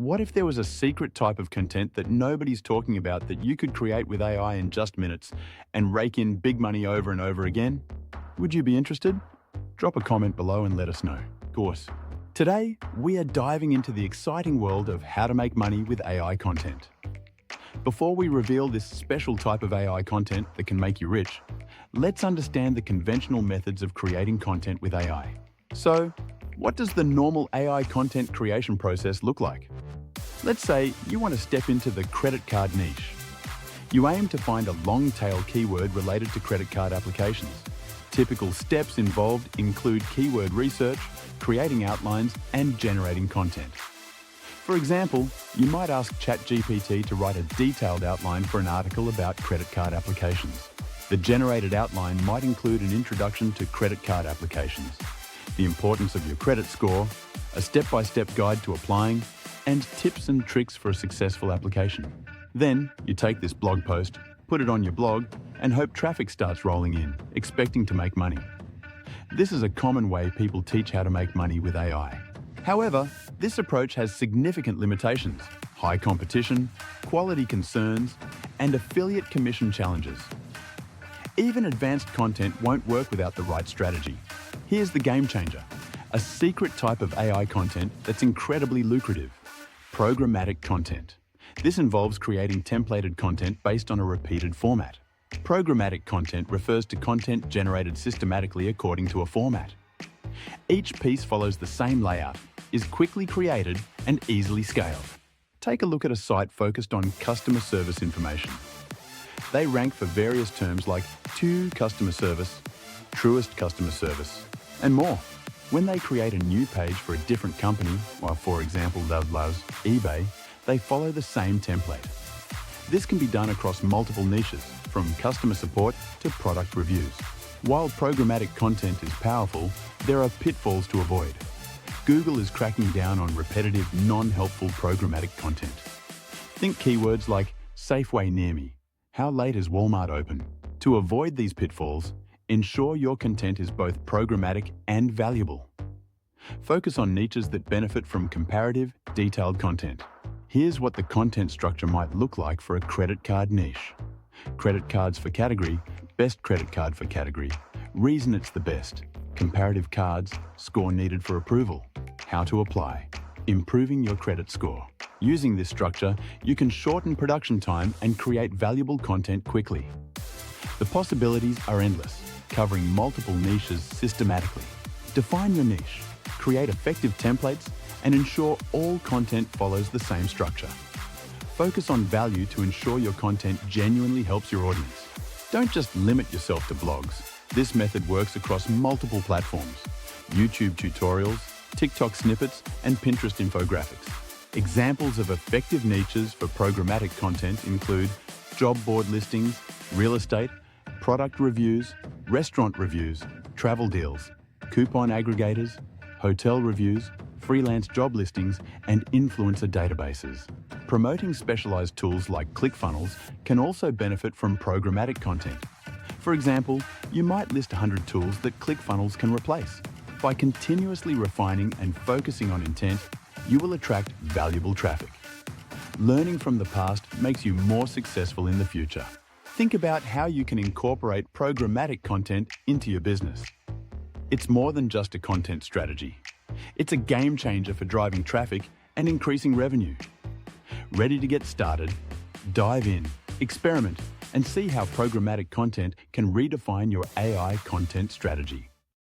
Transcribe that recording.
What if there was a secret type of content that nobody's talking about that you could create with AI in just minutes and rake in big money over and over again? Would you be interested? Drop a comment below and let us know. Of course. Today, we are diving into the exciting world of how to make money with AI content. Before we reveal this special type of AI content that can make you rich, let's understand the conventional methods of creating content with AI. So, what does the normal AI content creation process look like? Let's say you want to step into the credit card niche. You aim to find a long-tail keyword related to credit card applications. Typical steps involved include keyword research, creating outlines, and generating content. For example, you might ask ChatGPT to write a detailed outline for an article about credit card applications. The generated outline might include an introduction to credit card applications, the importance of your credit score, a step-by-step guide to applying, and tips and tricks for a successful application. Then, you take this blog post, put it on your blog, and hope traffic starts rolling in, expecting to make money. This is a common way people teach how to make money with AI. However, this approach has significant limitations: high competition, quality concerns, and affiliate commission challenges. Even advanced content won't work without the right strategy. Here's the game changer: a secret type of AI content that's incredibly lucrative: programmatic content. This involves creating templated content based on a repeated format. Programmatic content refers to content generated systematically according to a format. Each piece follows the same layout, is quickly created, and easily scaled. Take a look at a site focused on customer service information. They rank for various terms like to customer service, truest customer service, and more. When they create a new page for a different company, or for example loves eBay, they follow the same template. This can be done across multiple niches, from customer support to product reviews. While programmatic content is powerful, there are pitfalls to avoid. Google is cracking down on repetitive, non-helpful programmatic content. Think keywords like Safeway near me. How late is Walmart open? To avoid these pitfalls, ensure your content is both programmatic and valuable. Focus on niches that benefit from comparative, detailed content. Here's what the content structure might look like for a credit card niche. Credit cards for category, best credit card for category, reason it's the best, comparative cards, score needed for approval, how to apply, improving your credit score. Using this structure, you can shorten production time and create valuable content quickly. The possibilities are endless, covering multiple niches systematically. Define your niche, create effective templates, and ensure all content follows the same structure. Focus on value to ensure your content genuinely helps your audience. Don't just limit yourself to blogs. This method works across multiple platforms: YouTube tutorials, TikTok snippets, and Pinterest infographics. Examples of effective niches for programmatic content include job board listings, real estate, product reviews, restaurant reviews, travel deals, coupon aggregators, hotel reviews, freelance job listings, and influencer databases. Promoting specialized tools like ClickFunnels can also benefit from programmatic content. For example, you might list 100 tools that ClickFunnels can replace. By continuously refining and focusing on intent, you will attract valuable traffic. Learning from the past makes you more successful in the future. Think about how you can incorporate programmatic content into your business. It's more than just a content strategy. It's a game changer for driving traffic and increasing revenue. Ready to get started? Dive in, experiment, and see how programmatic content can redefine your AI content strategy.